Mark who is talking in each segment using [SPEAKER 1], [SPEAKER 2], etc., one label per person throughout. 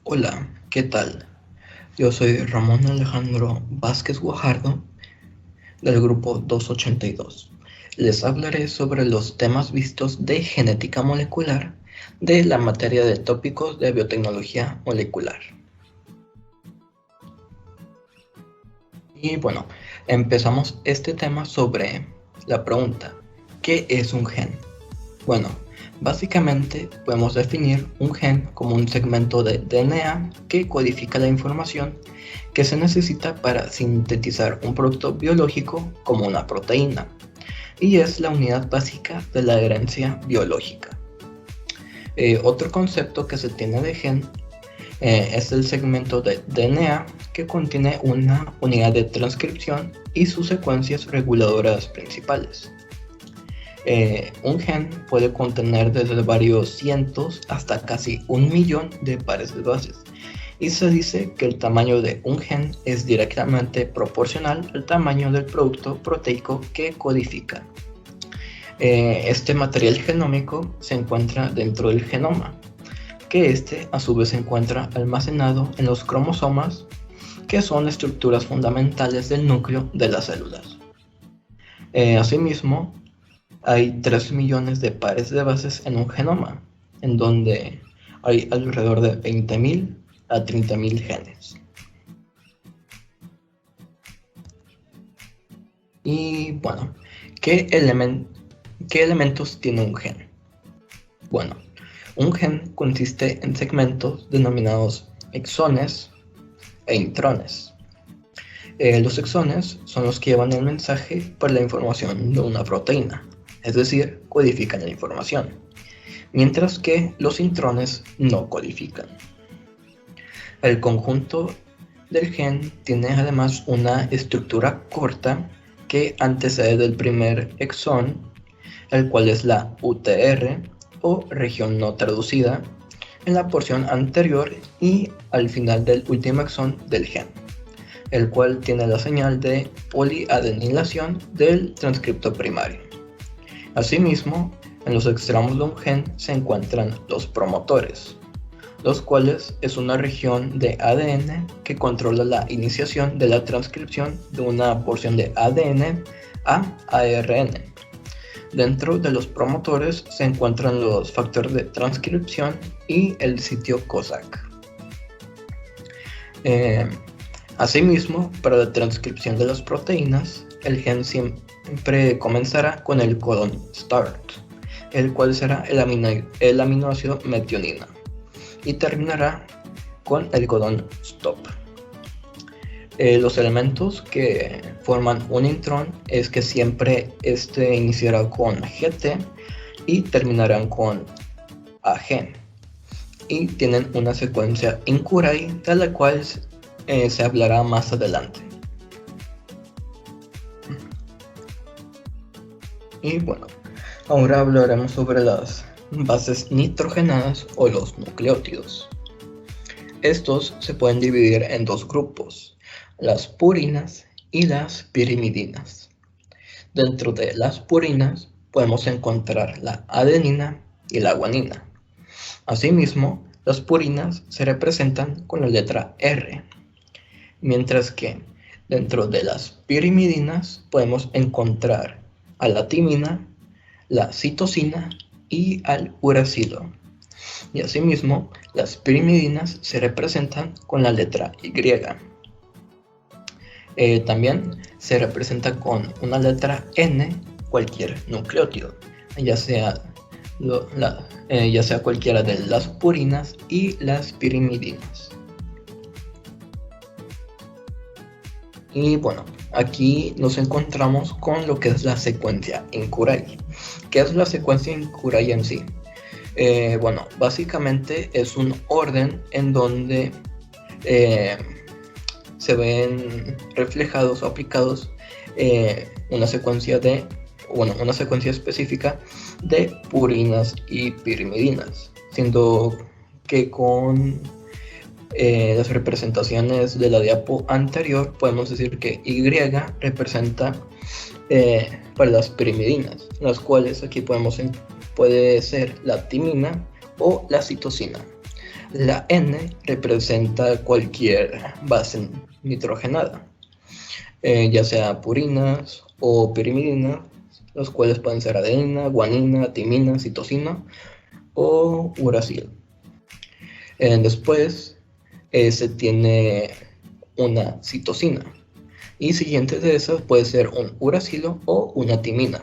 [SPEAKER 1] Hola, ¿qué tal? Yo soy Ramón Alejandro Vázquez Guajardo del grupo 282. Les hablaré sobre los temas vistos de genética molecular de la materia de tópicos de biotecnología molecular. Y bueno, empezamos este tema sobre la pregunta, ¿qué es un gen? Bueno, básicamente podemos definir un gen como un segmento de DNA que codifica la información que se necesita para sintetizar un producto biológico como una proteína, y es la unidad básica de la herencia biológica. Otro concepto que se tiene de gen es el segmento de DNA que contiene una unidad de transcripción y sus secuencias reguladoras principales. Un gen puede contener desde varios cientos hasta casi 1.000.000 de pares de bases, y se dice que el tamaño de un gen es directamente proporcional al tamaño del producto proteico que codifica. Este material genómico se encuentra dentro del genoma, que a su vez se encuentra almacenado en los cromosomas, que son estructuras fundamentales del núcleo de las células. Asimismo, hay 3 millones de pares de bases en un genoma, en donde hay alrededor de 20.000 a 30.000 genes. Y bueno, ¿qué elementos tiene un gen? Bueno, un gen consiste en segmentos denominados exones e intrones. Los exones son los que llevan el mensaje para la información de una proteína, es decir, codifican la información, mientras que los intrones no codifican. El conjunto del gen tiene además una estructura corta que antecede del primer exón, el cual es la UTR o región no traducida, en la porción anterior y al final del último exón del gen, el cual tiene la señal de poliadenilación del transcripto primario. Asimismo, en los extremos de un gen se encuentran los promotores, los cuales es una región de ADN que controla la iniciación de la transcripción de una porción de ADN a ARN. Dentro de los promotores se encuentran los factores de transcripción y el sitio COSAC. Asimismo, para la transcripción de las proteínas, el gen siempre comenzará con el codón START, el cual será el aminoácido metionina, y terminará con el codón STOP. Los elementos que forman un intrón es que siempre iniciará con GT y terminarán con AG, y tienen una secuencia in Curie de la cual se hablará más adelante. Y bueno, ahora hablaremos sobre las bases nitrogenadas o los nucleótidos. Estos se pueden dividir en dos grupos, las purinas y las pirimidinas. Dentro de las purinas podemos encontrar la adenina y la guanina. Asimismo, las purinas se representan con la letra R, mientras que dentro de las pirimidinas podemos encontrar a la timina, la citosina y al uracilo. Y asimismo, las pirimidinas se representan con la letra Y. También se representa con una letra N cualquier nucleótido, ya sea cualquiera de las purinas y las pirimidinas. Y bueno, aquí nos encontramos con lo que es la secuencia in Curie. ¿Qué es la secuencia in Curie en sí? Bueno, básicamente es un orden en donde se ven reflejados o aplicados una secuencia específica de purinas y pirimidinas, siendo que con las representaciones de la diapo anterior podemos decir que Y representa para las pirimidinas, las cuales aquí puede ser la timina o la citosina. La N representa cualquier base nitrogenada, ya sea purinas o pirimidinas, los cuales pueden ser adenina, guanina, timina, citosina o uracilo. Después se tiene una citosina, y siguiente de esas puede ser un uracilo o una timina.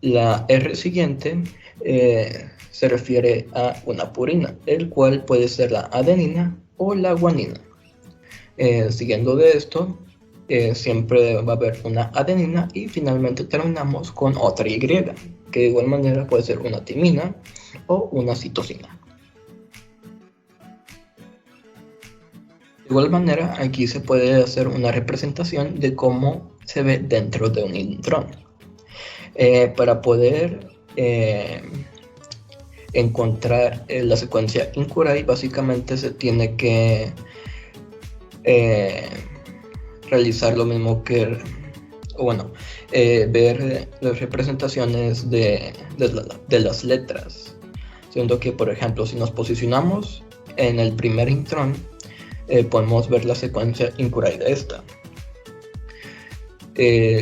[SPEAKER 1] La R siguiente se refiere a una purina, el cual puede ser la adenina o la guanina. Siguiendo de esto, siempre va a haber una adenina y finalmente terminamos con otra Y, que de igual manera puede ser una timina o una citosina. De igual manera, aquí se puede hacer una representación de cómo se ve dentro de un intrón. Para poder encontrar la secuencia Incuray, básicamente se tiene que realizar lo mismo que, ver las representaciones de las letras, siendo que, por ejemplo, si nos posicionamos en el primer intrón, podemos ver la secuencia Incuray de esta.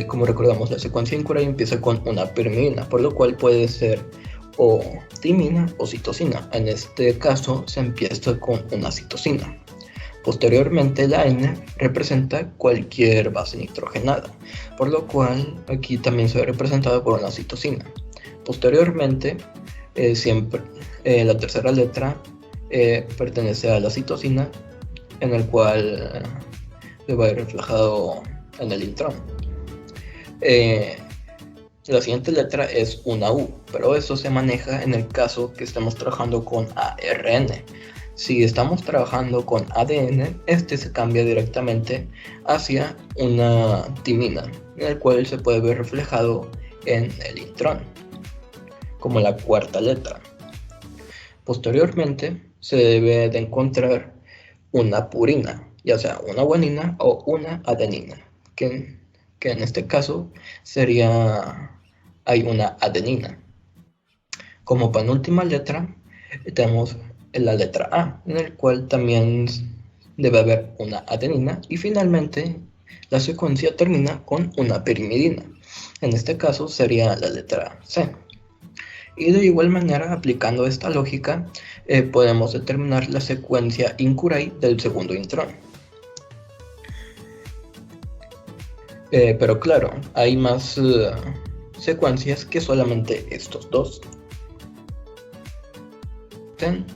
[SPEAKER 1] Como recordamos, la secuencia Incuray empieza con una pirmidina, por lo cual puede ser o timina o citosina. En este caso se empieza con una citosina. Posteriormente la N representa cualquier base nitrogenada, por lo cual aquí también se ve representada por una citosina. Posteriormente, siempre la tercera letra pertenece a la citosina, en el cual se va a ir reflejado en el intrón. La siguiente letra es una U, pero eso se maneja en el caso que estemos trabajando con ARN. Si estamos trabajando con ADN, este se cambia directamente hacia una timina, en el cual se puede ver reflejado en el intrón, como la cuarta letra. Posteriormente, se debe de encontrar una purina, ya sea una guanina o una adenina, que en este caso hay una adenina. Como penúltima letra tenemos la letra A, en el cual también debe haber una adenina, y finalmente la secuencia termina con una pirimidina. En este caso sería la letra C. Y de igual manera, aplicando esta lógica, podemos determinar la secuencia Incuray del segundo intrón. Pero claro, hay más secuencias que solamente estos dos.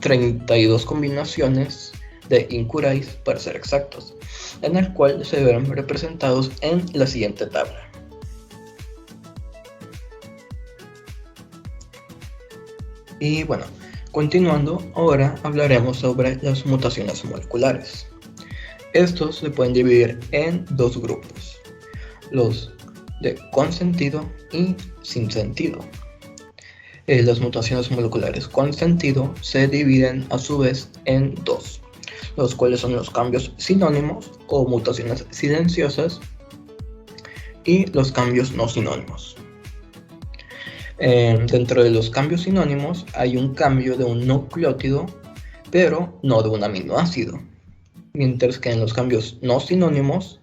[SPEAKER 1] 32 combinaciones de Incurais, para ser exactos, en el cual se ven representados en la siguiente tabla. Y bueno, continuando, ahora hablaremos sobre las mutaciones moleculares. Estos se pueden dividir en dos grupos: los de con sentido y sin sentido. Las mutaciones moleculares con sentido se dividen a su vez en dos, los cuales son los cambios sinónimos o mutaciones silenciosas y los cambios no sinónimos. Dentro de los cambios sinónimos hay un cambio de un nucleótido, pero no de un aminoácido, mientras que en los cambios no sinónimos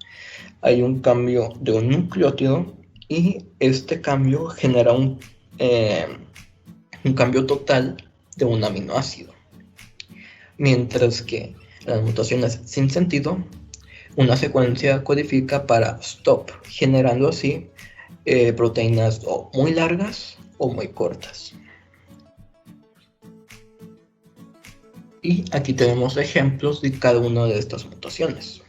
[SPEAKER 1] hay un cambio de un nucleótido y este cambio genera un cambio total de un aminoácido. Mientras que las mutaciones sin sentido, una secuencia codifica para stop, generando así proteínas o muy largas o muy cortas. Y aquí tenemos ejemplos de cada una de estas mutaciones.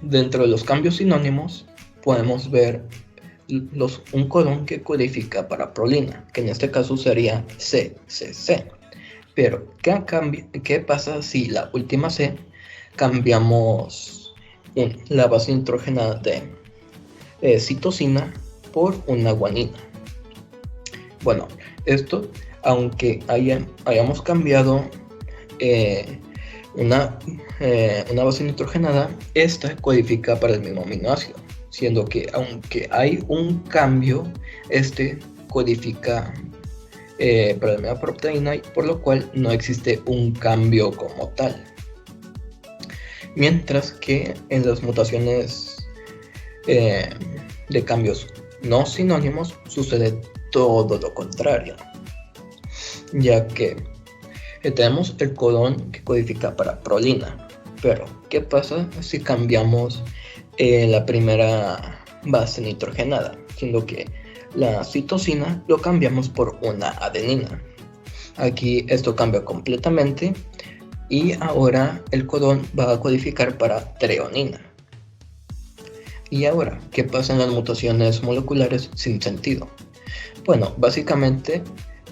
[SPEAKER 1] Dentro de los cambios sinónimos podemos ver un codón que codifica para prolina, que en este caso sería CCC. Pero, ¿qué pasa si la última C cambiamos la base nitrogenada de citosina por una guanina? Bueno, esto, aunque hayamos cambiado una base nitrogenada, esta codifica para el mismo aminoácido, siendo que aunque hay un cambio, este codifica para la misma proteína, por lo cual no existe un cambio como tal. Mientras que en las mutaciones de cambios no sinónimos sucede todo lo contrario, ya que tenemos el codón que codifica para prolina, pero ¿qué pasa si cambiamos la primera base nitrogenada? Siendo que la citosina lo cambiamos por una adenina. Aquí esto cambia completamente y ahora el codón va a codificar para treonina. Y ahora, ¿qué pasa en las mutaciones moleculares sin sentido? Bueno, básicamente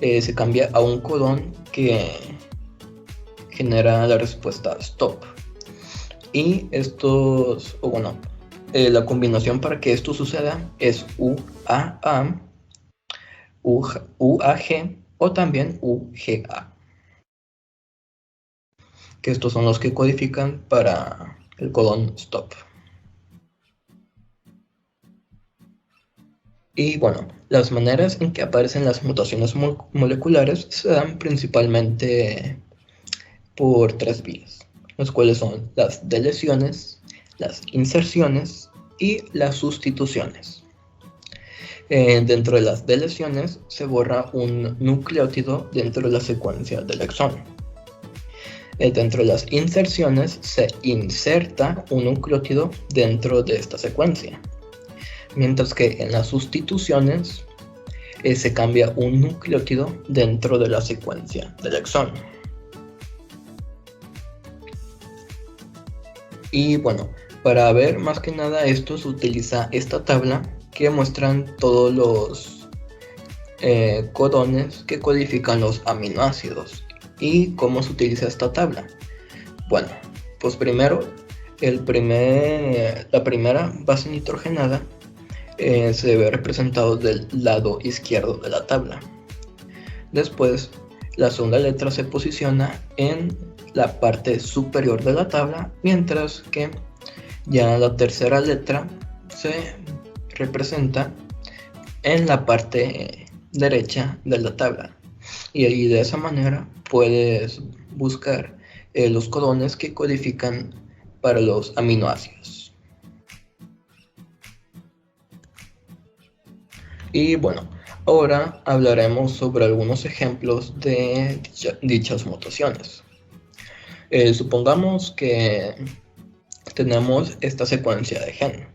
[SPEAKER 1] se cambia a un codón que genera la respuesta stop. Y la combinación para que esto suceda es UAA, UAG o también UGA. Que estos son los que codifican para el codón stop. Y bueno, las maneras en que aparecen las mutaciones moleculares se dan principalmente por 3 vías, las cuales son las deleciones, las inserciones y las sustituciones. Dentro de las deleciones se borra un nucleótido dentro de la secuencia del exón. Dentro de las inserciones se inserta un nucleótido dentro de esta secuencia. Mientras que en las sustituciones se cambia un nucleótido dentro de la secuencia del exón. Y bueno, para ver más que nada esto se utiliza esta tabla que muestran todos los codones que codifican los aminoácidos. ¿Y cómo se utiliza esta tabla? Bueno, pues primero, la primera base nitrogenada se ve representado del lado izquierdo de la tabla. Después, la segunda letra se posiciona en la parte superior de la tabla, mientras que ya la tercera letra se representa en la parte derecha de la tabla. Y ahí de esa manera puedes buscar los codones que codifican para los aminoácidos. Y bueno, ahora hablaremos sobre algunos ejemplos de dichas mutaciones. Supongamos que tenemos esta secuencia de gen.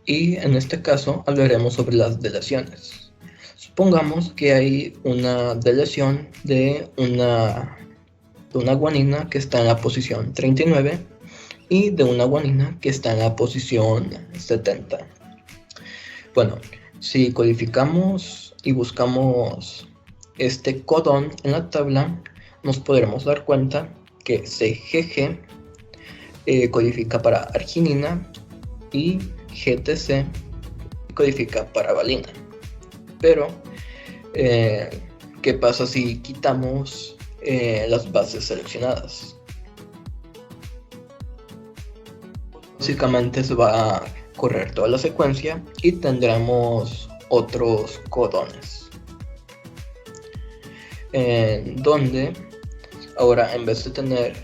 [SPEAKER 1] Y en este caso hablaremos sobre las deleciones. Supongamos que hay una deleción de una guanina que está en la posición 39 y de una guanina que está en la posición 70. Bueno, si codificamos y buscamos este codón en la tabla, nos podremos dar cuenta que CGG codifica para arginina y GTC codifica para valina. Pero, ¿qué pasa si quitamos las bases seleccionadas? Básicamente se va a correr toda la secuencia y tendremos otros codones. Donde ahora en vez de tener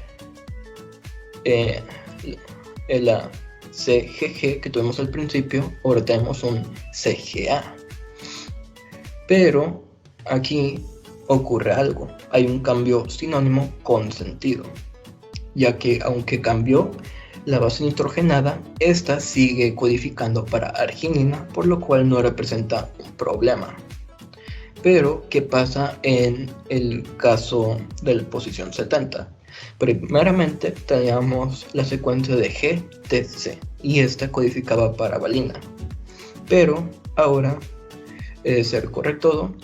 [SPEAKER 1] la CGG que tuvimos al principio, ahora tenemos un CGA. Pero aquí ocurre algo, hay un cambio sinónimo con sentido, ya que aunque cambió la base nitrogenada, esta sigue codificando para arginina, por lo cual no representa un problema. Pero, ¿qué pasa en el caso de la posición 70? Primeramente teníamos la secuencia de GTC y esta codificaba para valina, pero ahora se recorre todo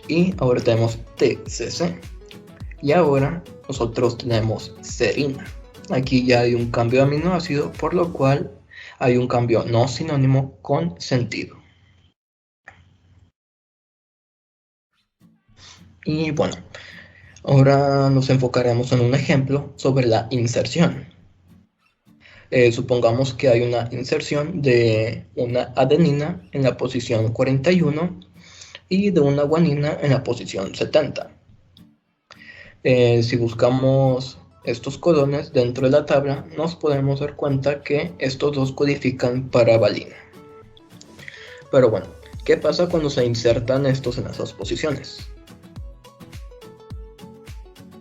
[SPEAKER 1] y ahora tenemos TCC y ahora nosotros tenemos serina. Aquí ya hay un cambio de aminoácido, por lo cual hay un cambio no sinónimo con sentido. Y bueno, ahora nos enfocaremos en un ejemplo sobre la inserción. Supongamos que hay una inserción de una adenina en la posición 41 y de una guanina en la posición 70. Si buscamos estos codones dentro de la tabla, nos podemos dar cuenta que estos dos codifican para valina. Pero bueno, ¿qué pasa cuando se insertan estos en esas posiciones?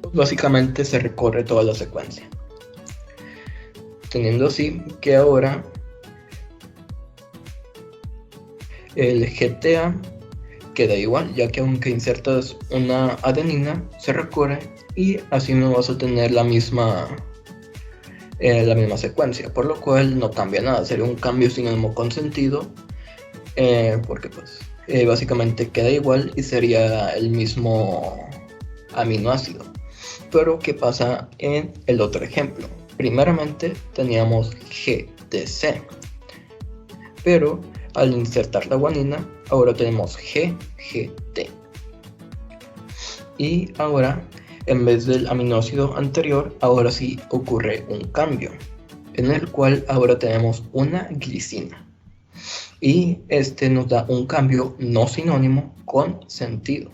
[SPEAKER 1] Pues básicamente se recorre toda la secuencia, teniendo así que ahora el GTA queda igual, ya que aunque insertas una adenina, se recorre y así no vas a tener la misma secuencia, por lo cual no cambia nada, sería un cambio sinónimo con sentido, porque pues básicamente queda igual y sería el mismo aminoácido. Pero ¿qué pasa en el otro ejemplo? Primeramente teníamos GTC, pero al insertar la guanina, ahora tenemos GGT. Y ahora, en vez del aminoácido anterior, ahora sí ocurre un cambio, en el cual ahora tenemos una glicina. Y este nos da un cambio no sinónimo con sentido.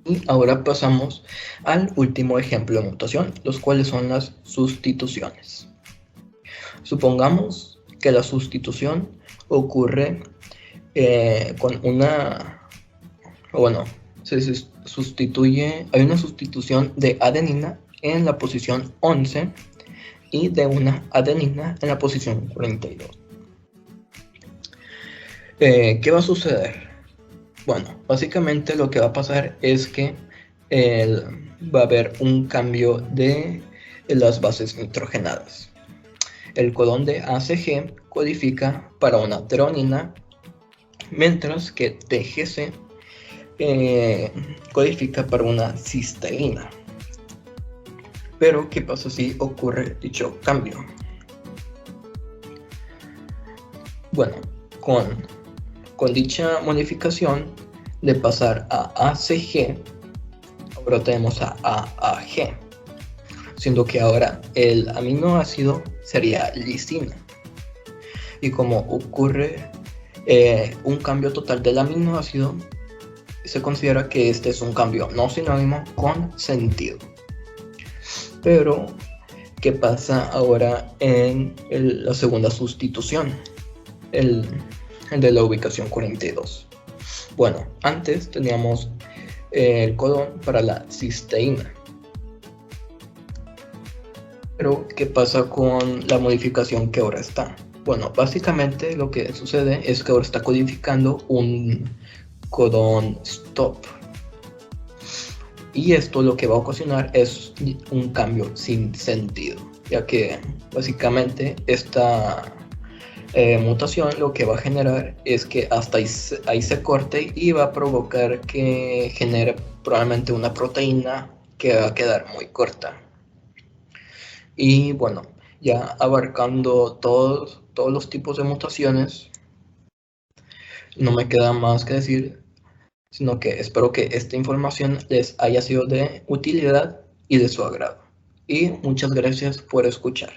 [SPEAKER 1] Y ahora pasamos al último ejemplo de mutación, los cuales son las sustituciones. Supongamos que la sustitución ocurre con una, bueno, se sustituye, hay una sustitución de adenina en la posición 11 y de una adenina en la posición 42. ¿Qué va a suceder? Bueno, básicamente lo que va a pasar es que va a haber un cambio de las bases nitrogenadas. El codón de ACG codifica para una treonina, mientras que TGC codifica para una cisteína. Pero, ¿qué pasa si ocurre dicho cambio? Bueno, con dicha modificación de pasar a ACG, ahora tenemos a AAG, siendo que ahora el aminoácido sería lisina. Y como ocurre un cambio total del aminoácido, se considera que este es un cambio no sinónimo con sentido. Pero, ¿qué pasa ahora en la segunda sustitución? El de la ubicación 42. Bueno, antes teníamos el codón para la cisteína. Pero, ¿qué pasa con la modificación que ahora está? Bueno, básicamente lo que sucede es que ahora está codificando un codón stop. Y esto lo que va a ocasionar es un cambio sin sentido, ya que básicamente esta mutación lo que va a generar es que hasta ahí se corte y va a provocar que genere probablemente una proteína que va a quedar muy corta. Y bueno, ya abarcando todos los tipos de mutaciones, no me queda más que decir, sino que espero que esta información les haya sido de utilidad y de su agrado. Y muchas gracias por escuchar.